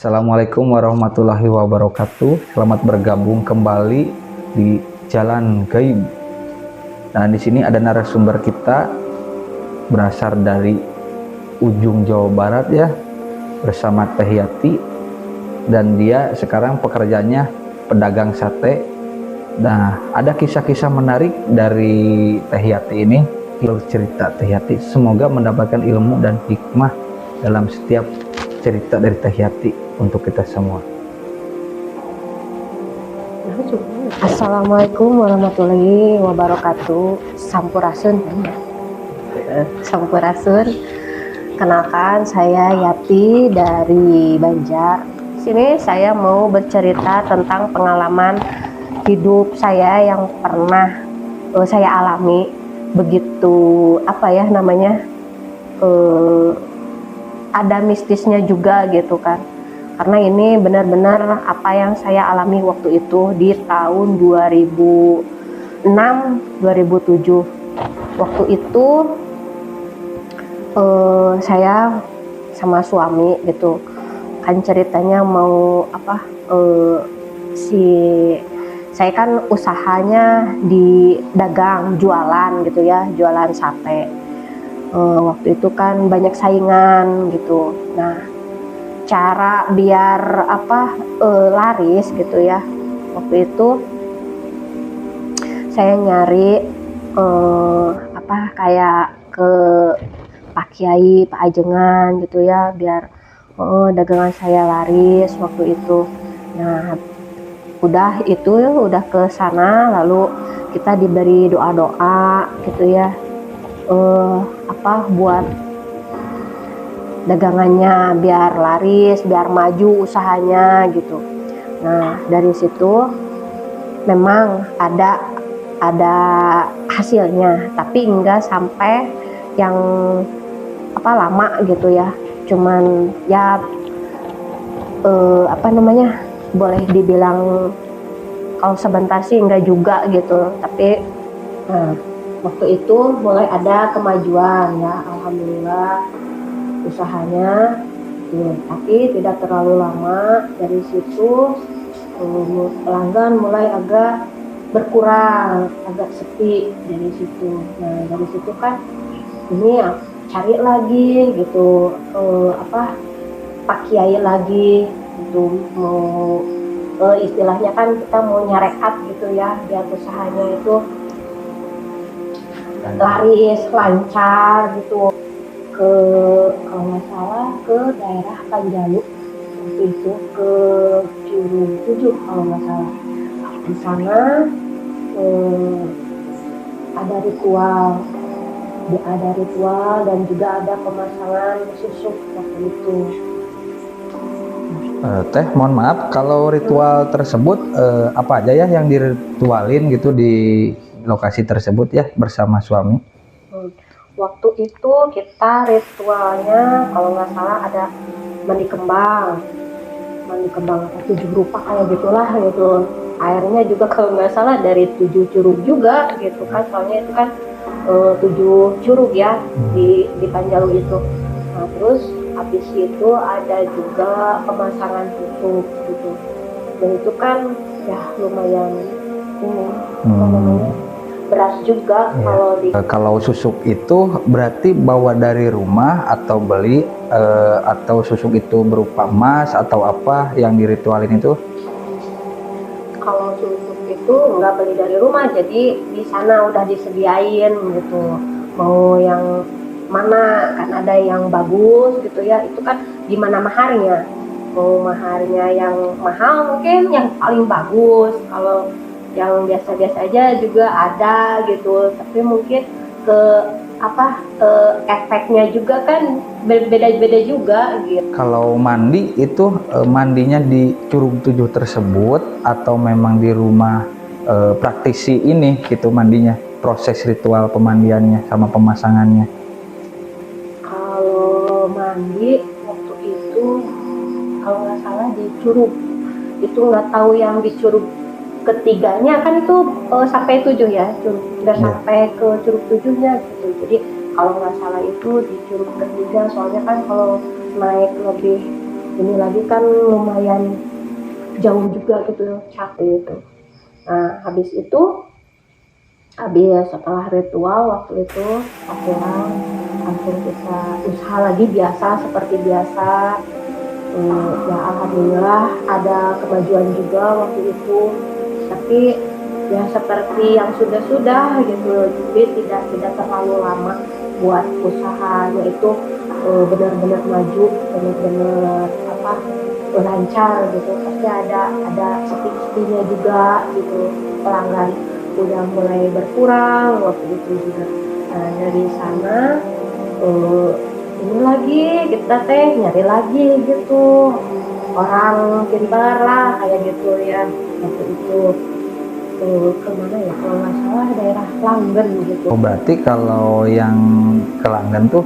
Assalamualaikum warahmatullahi wabarakatuh. Selamat bergabung kembali di Jalan Gaib. Nah, di sini ada narasumber kita berasal dari ujung Jawa Barat ya, bersama Teh Yati, dan dia sekarang pekerjaannya pedagang sate. Nah, ada kisah-kisah menarik dari Teh Yati ini. Alur cerita Teh Yati, semoga mendapatkan ilmu dan hikmah dalam setiap cerita dari Teh Yati untuk kita semua. Assalamualaikum warahmatullahi wabarakatuh. Sampurasun. Sampurasun. Kenalkan, saya Yati dari Banjar. Sini saya mau bercerita tentang pengalaman hidup saya yang pernah saya alami. Begitu ada mistisnya juga gitu kan. Karena ini benar-benar apa yang saya alami waktu itu di tahun 2006-2007. Waktu itu saya sama suami gitu kan, ceritanya mau saya kan usahanya di dagang, jualan gitu ya, jualan sate. Waktu itu kan banyak saingan gitu. Nah, cara biar laris gitu ya, waktu itu saya nyari kayak ke Pak Kiai, Pak Ajengan gitu ya, biar dagangan saya laris waktu itu. Nah, udah ke sana, lalu kita diberi doa-doa gitu ya, buat dagangannya biar laris, biar maju usahanya gitu. Nah, dari situ memang ada hasilnya, tapi enggak sampai yang lama gitu ya. Cuman ya boleh dibilang kalau sebentar sih enggak juga gitu, tapi waktu itu mulai ada kemajuan ya, alhamdulillah usahanya tapi tidak terlalu lama. Dari situ pelanggan mulai agak berkurang, agak sepi dari situ. Nah, dari situ kan ini cari lagi gitu Pak Kiai lagi gitu, mau istilahnya kan kita mau nyarekat gitu ya, biar usahanya itu laris, lancar gitu. Kalau nggak salah ke daerah Panjalu waktu itu, ke Curug 7 kalau nggak salah. Di sana ada ritual dan juga ada pemasangan susuk waktu itu. Teh, mohon maaf, kalau ritual tersebut apa aja ya yang diritualin gitu di lokasi tersebut ya bersama suami? Waktu itu kita ritualnya kalau nggak salah ada mandi kembang atau 7 rupa kayak gitulah gitu. Airnya juga kalau nggak salah dari 7 curug juga gitu kan, soalnya itu kan 7 curug ya di Panjalu itu. Nah, terus habis itu ada juga pemasangan susuk gitu, dan itu kan ya lumayan beras juga ya. Kalau susuk itu berarti bawa dari rumah atau beli, atau susuk itu berupa emas atau apa yang diritualin itu? Kalau susuk itu nggak beli dari rumah, jadi di sana udah disediain gitu, mau yang mana, kan ada yang bagus gitu ya, itu kan gimana maharnya, mau maharnya yang mahal mungkin yang paling bagus, kalau yang biasa-biasa aja juga ada gitu, tapi mungkin efeknya juga kan beda-beda juga gitu. Kalau mandi itu mandinya di Curug 7 tersebut atau memang di rumah praktisi ini gitu mandinya, proses ritual pemandiannya sama pemasangannya? Kalau mandi waktu itu kalau nggak salah di Curug itu, nggak tahu yang di Curug ketiganya kan itu sampai 7 ya, udah sampai ke Curug 7-nya gitu. Jadi kalau nggak salah itu di Curug ketiga, soalnya kan kalau naik lebih ini lagi kan lumayan jauh juga gitu, capek itu. Nah habis setelah ritual waktu itu pulang, langsung kita usaha lagi biasa seperti biasa. Ya alhamdulillah ada kemajuan juga waktu itu, tapi ya seperti yang sudah gitu, jadi tidak terlalu lama buat usahanya itu benar-benar maju, benar-benar lancar gitu. Pasti ada sepi-sepinya juga gitu, pelanggan udah mulai berkurang waktu itu juga. Nah dari sana ini lagi kita nyari lagi gitu orang pintar lah kayak gitu ya. Waktu itu kemana ya, kalau nggak salah daerah Langgen gitu. Oh, berarti kalau yang ke Langgen tuh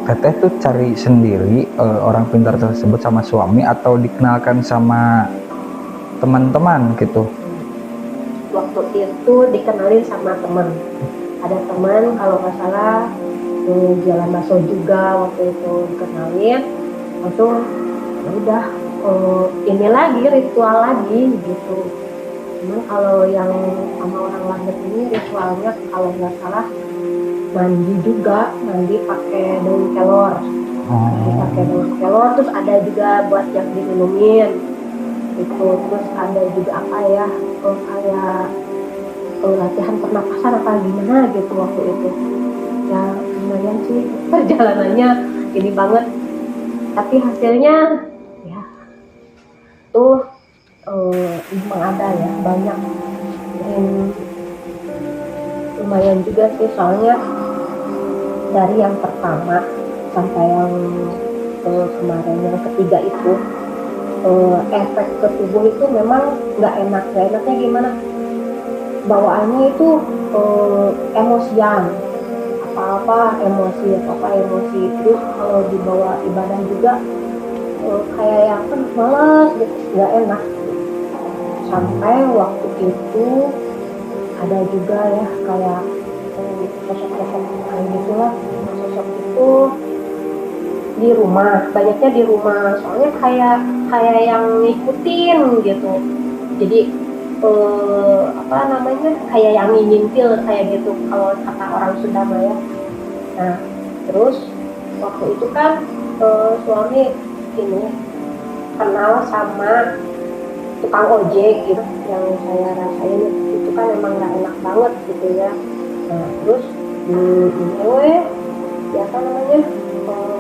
teteh tuh cari sendiri orang pintar tersebut sama suami atau dikenalkan sama teman-teman gitu? Waktu itu dikenalin sama teman, ada teman kalau nggak salah jualan bakso juga, waktu itu dikenalin langsung ya udah ini lagi ritual lagi gitu. Cuman kalau yang sama orang Langgen ini ritualnya kalau nggak salah mandi juga, mandi pakai daun kelor. Pakai daun kelor, terus ada juga buat yang diminumin itu, terus ada juga kayak latihan pernapasan apa gimana gitu waktu itu. Ya lumayan sih perjalanannya ini banget, tapi hasilnya ya tuh memang ada ya banyak. Lumayan juga sih, soalnya dari yang pertama sampai yang kemarin yang ketiga itu efek ke tubuh itu memang nggak enaknya gimana, bawaannya itu emosian, apa emosi, terus kalau dibawa ibadah juga kayak yang kan males gitu, nggak enak. Sampai waktu itu ada juga ya kayak sosok-sosok kayak gitulah, sosok itu di rumah, banyaknya di rumah, soalnya kayak yang ngikutin gitu. Jadi kayak yang ngintil kayak gitu kalau kata orang Sunda ya. Nah terus waktu itu kan suami ini kenal sama tukang ojek gitu, yang saya rasain itu kan emang nggak enak banget gitu ya. Nah terus ini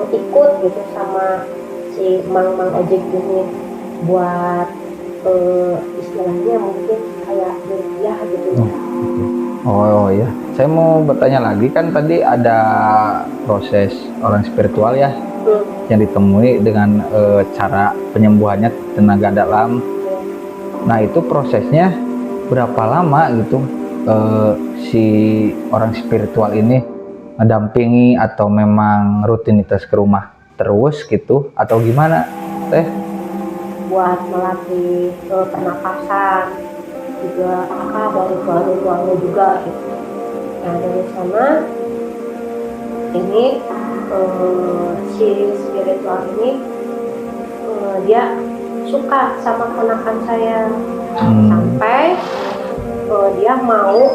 ikut gitu sama si mang ojek ini buat istilahnya mungkin kayak rupiah gitu ya. Oh ya, saya mau bertanya lagi, kan tadi ada proses orang spiritual ya yang ditemui dengan cara penyembuhannya tenaga dalam. Nah itu prosesnya berapa lama gitu si orang spiritual ini mendampingi, atau memang rutinitas ke rumah terus gitu atau gimana teh? Buat melatih pernapasan juga baru juga gitu. Nah dari sana ini si spiritual ini dia suka sama ponakan saya, sampai dia mau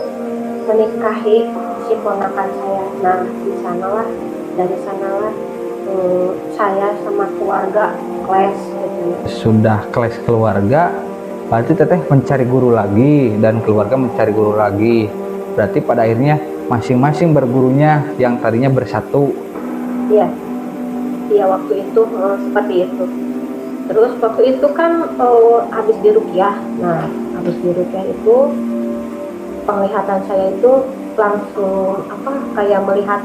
menikahi si ponakan saya. Nah dari sanalah saya sama keluarga kelas gitu. Sudah kelas keluarga, berarti teteh mencari guru lagi dan keluarga mencari guru lagi. Berarti pada akhirnya masing-masing bergurunya yang tadinya bersatu. Iya waktu itu seperti itu. Terus waktu itu kan habis diruqyah. Nah habis diruqyah itu penglihatan saya itu langsung kayak melihat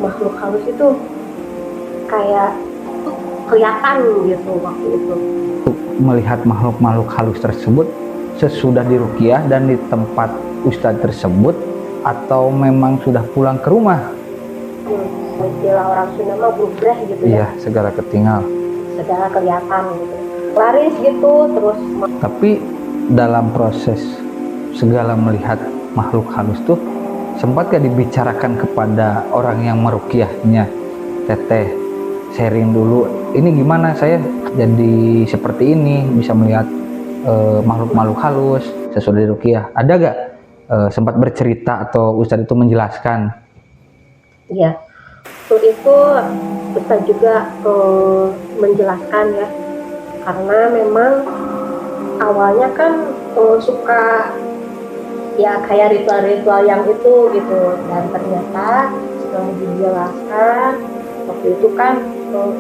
makhluk halus itu kayak kelihatan gitu waktu itu. Melihat makhluk halus tersebut sesudah diruqyah dan di tempat ustadz tersebut, atau memang sudah pulang ke rumah? Istilah orang Sunda mah bubreh gitu ya. Iya, segala ketinggal, segala kelihatan gitu, laris gitu terus. Tapi dalam proses segala melihat makhluk halus tuh sempat gak dibicarakan kepada orang yang meruqyahnya teteh sharing dulu. Ini gimana saya jadi seperti ini, bisa melihat makhluk-makhluk halus sesudah diruqyah. Ada gak sempat bercerita atau Ustadz itu menjelaskan? Iya, waktu itu Ustadz juga menjelaskan ya, karena memang awalnya kan suka ya kayak ritual-ritual yang itu gitu, dan ternyata setelah dijelaskan waktu itu kan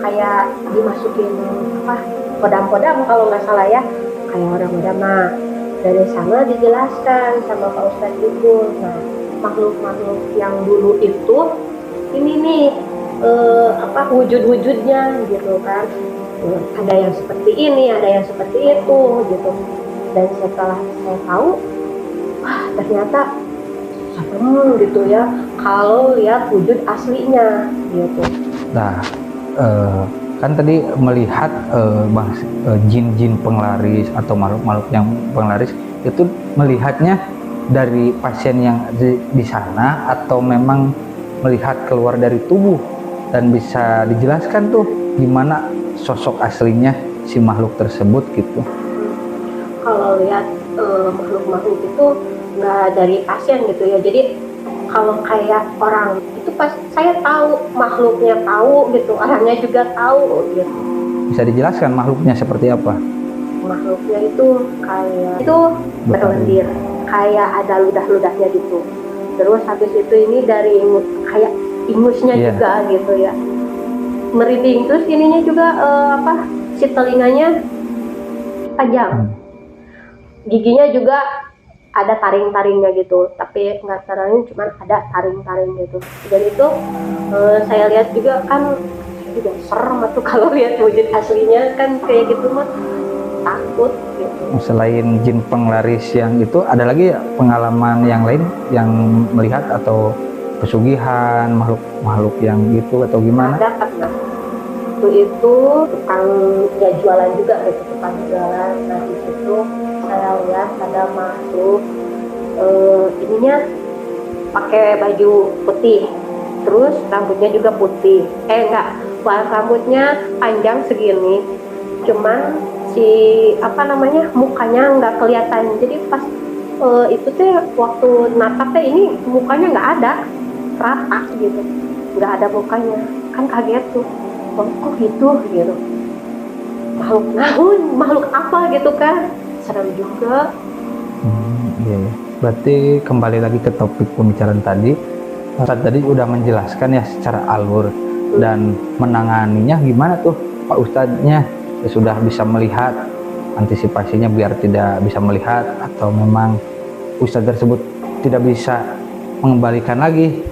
kayak dimasukin apa kodam-kodam kalau nggak salah ya, kayak kodam-kodam. Nah dari sana dijelaskan sama Pak Ustadz itu, nah makhluk-makhluk yang dulu itu ini nih apa wujud-wujudnya gitu kan. Ada yang seperti ini, ada yang seperti itu gitu. Dan setelah saya tahu, wah ternyata serem gitu ya kalau lihat wujud aslinya gitu. Nah, kan tadi melihat jin-jin penglaris atau makhluk-makhluk yang penglaris itu melihatnya dari pasien yang di sana atau memang melihat keluar dari tubuh, dan bisa dijelaskan tuh gimana sosok aslinya si makhluk tersebut gitu. Kalau lihat makhluk-makhluk itu nggak dari pasien gitu ya, jadi kalau kayak orang itu pas saya tahu makhluknya tahu gitu, orangnya juga tahu gitu. Bisa dijelaskan makhluknya seperti apa? Makhluknya itu kayak itu berlendir, kayak ada ludah-ludahnya gitu. Terus habis itu ini dari kayak ingusnya juga gitu ya, merinding. Terus ininya juga apa si telinganya tajam, giginya juga ada taring-taringnya gitu, tapi nggak taring, cuman ada taring-taring gitu. Dan itu saya lihat juga kan juga serem tuh kalau lihat wujud aslinya kan kayak gitu mah takut gitu. Selain jin penglaris yang itu, ada lagi ya pengalaman yang lain yang melihat atau pesugihan makhluk yang gitu atau gimana? Ada pernah. Itu tukang ya jualan juga gitu, tukang jualan. Nah di situ saya lihat ada makhluk ininya pakai baju putih, terus rambutnya juga putih. Rambutnya panjang segini, cuman si apa namanya mukanya nggak kelihatan. Jadi pas itu tuh waktu natap teh ini mukanya nggak ada, rata gitu, nggak ada mukanya. Kan kaget tuh, kok gitu gitu, makhluk apa gitu kan, serem juga. Iya. Berarti kembali lagi ke topik pembicaraan tadi. Ustadz tadi udah menjelaskan ya secara alur dan menanganinya gimana tuh Pak Ustadznya, ya sudah bisa melihat antisipasinya biar tidak bisa melihat, atau memang Ustadz tersebut tidak bisa mengembalikan lagi.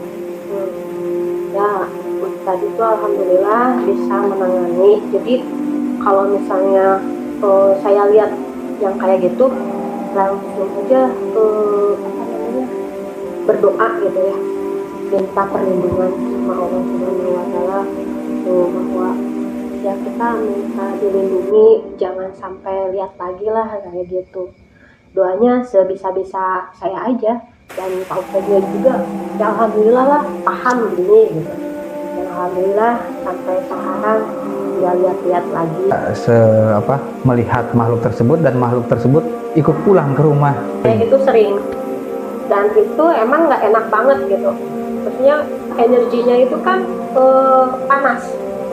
Ya Ustadz itu alhamdulillah bisa menangani. Jadi kalau misalnya saya lihat yang kayak gitu, langsung aja berdoa gitu ya, minta perlindungan sama Allah Subhanahu wa Ta'ala, bahwa ya kita minta dilindungi, jangan sampai lihat lagi lah kayak gitu. Doanya sebisa-bisa saya aja, dan Pak Ustadznya juga ya alhamdulillah lah paham gini gitu. Dan alhamdulillah sampai sekarang nggak lihat-lihat lagi. Melihat makhluk tersebut, dan makhluk tersebut ikut pulang ke rumah. Kayak gitu sering, dan itu emang nggak enak banget gitu. Maksudnya energinya itu kan panas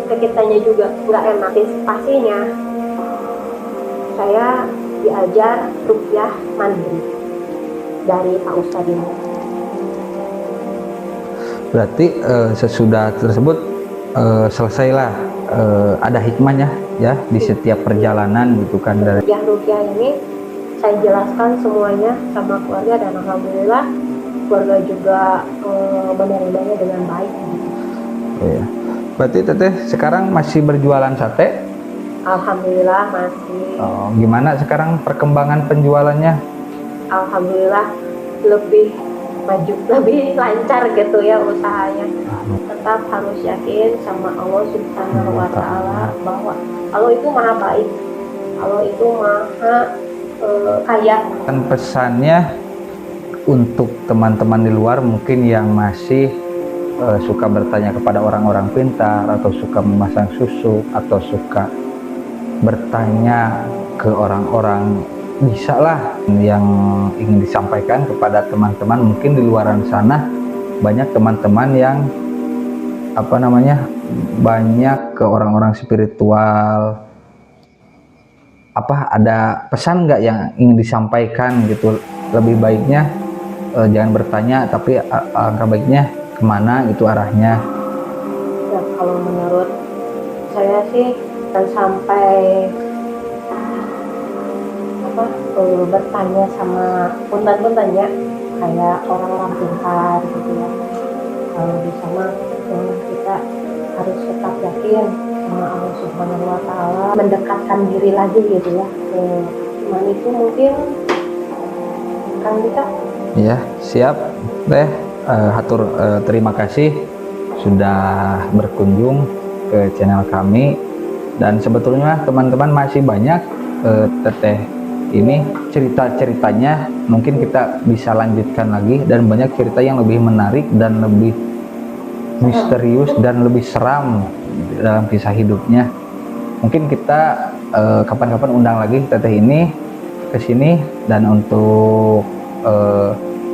ke kitanya juga, nggak enak. Pastinya saya diajar ruqyah mandiri dari Pak Ustadz ini. Berarti sesudah tersebut selesailah ada hikmahnya ya di setiap perjalanan gitu kan. Dari ruqyah ini saya jelaskan semuanya sama keluarga, dan alhamdulillah keluarga juga menerimanya dengan baik. Iya. Berarti teteh sekarang masih berjualan sate? Alhamdulillah masih. Gimana sekarang perkembangan penjualannya? Alhamdulillah lebih maju, lebih lancar gitu ya usahanya. Tetap harus yakin sama Allah Subhanahu wa Ta'ala, bahwa Allah itu maha baik, Allah itu maha kaya. Dan pesannya untuk teman-teman di luar mungkin yang masih suka bertanya kepada orang-orang pintar, atau suka memasang susu, atau suka bertanya ke orang-orang, bisa lah yang ingin disampaikan kepada teman-teman. Mungkin di luaran sana banyak teman-teman yang banyak ke orang-orang spiritual. Ada pesan nggak yang ingin disampaikan gitu? Lebih baiknya jangan bertanya, tapi alangkah baiknya kemana itu arahnya. Ya, kalau menurut saya sih dan sampai bertanya sama punten-puntennya kayak orang-orang pintar gitu ya. Kalau di sana kita harus tetap yakin sama Allah Subhanahu wa Ta'ala, mendekatkan diri lagi gitu ya ke iman itu mungkin. Kang Dika? Ya, siap deh. Terima kasih sudah berkunjung ke channel kami. Dan sebetulnya teman-teman masih banyak teteh ini cerita-ceritanya, mungkin kita bisa lanjutkan lagi, dan banyak cerita yang lebih menarik dan lebih misterius dan lebih seram dalam kisah hidupnya. Mungkin kita kapan-kapan undang lagi teteh ini ke sini. Dan untuk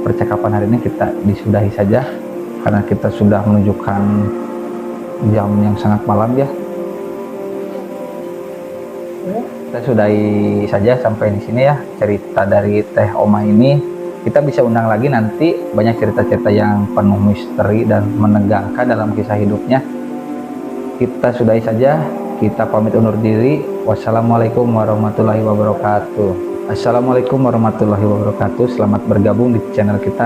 percakapan hari ini kita disudahi saja, karena kita sudah menunjukkan jam yang sangat malam ya. Kita sudahi saja sampai di sini ya cerita dari Teh Oma ini. Kita bisa undang lagi nanti, banyak cerita-cerita yang penuh misteri dan menegangkan dalam kisah hidupnya. Kita sudahi saja, kita pamit undur diri. Wassalamualaikum warahmatullahi wabarakatuh. Assalamualaikum warahmatullahi wabarakatuh. Selamat bergabung di channel kita.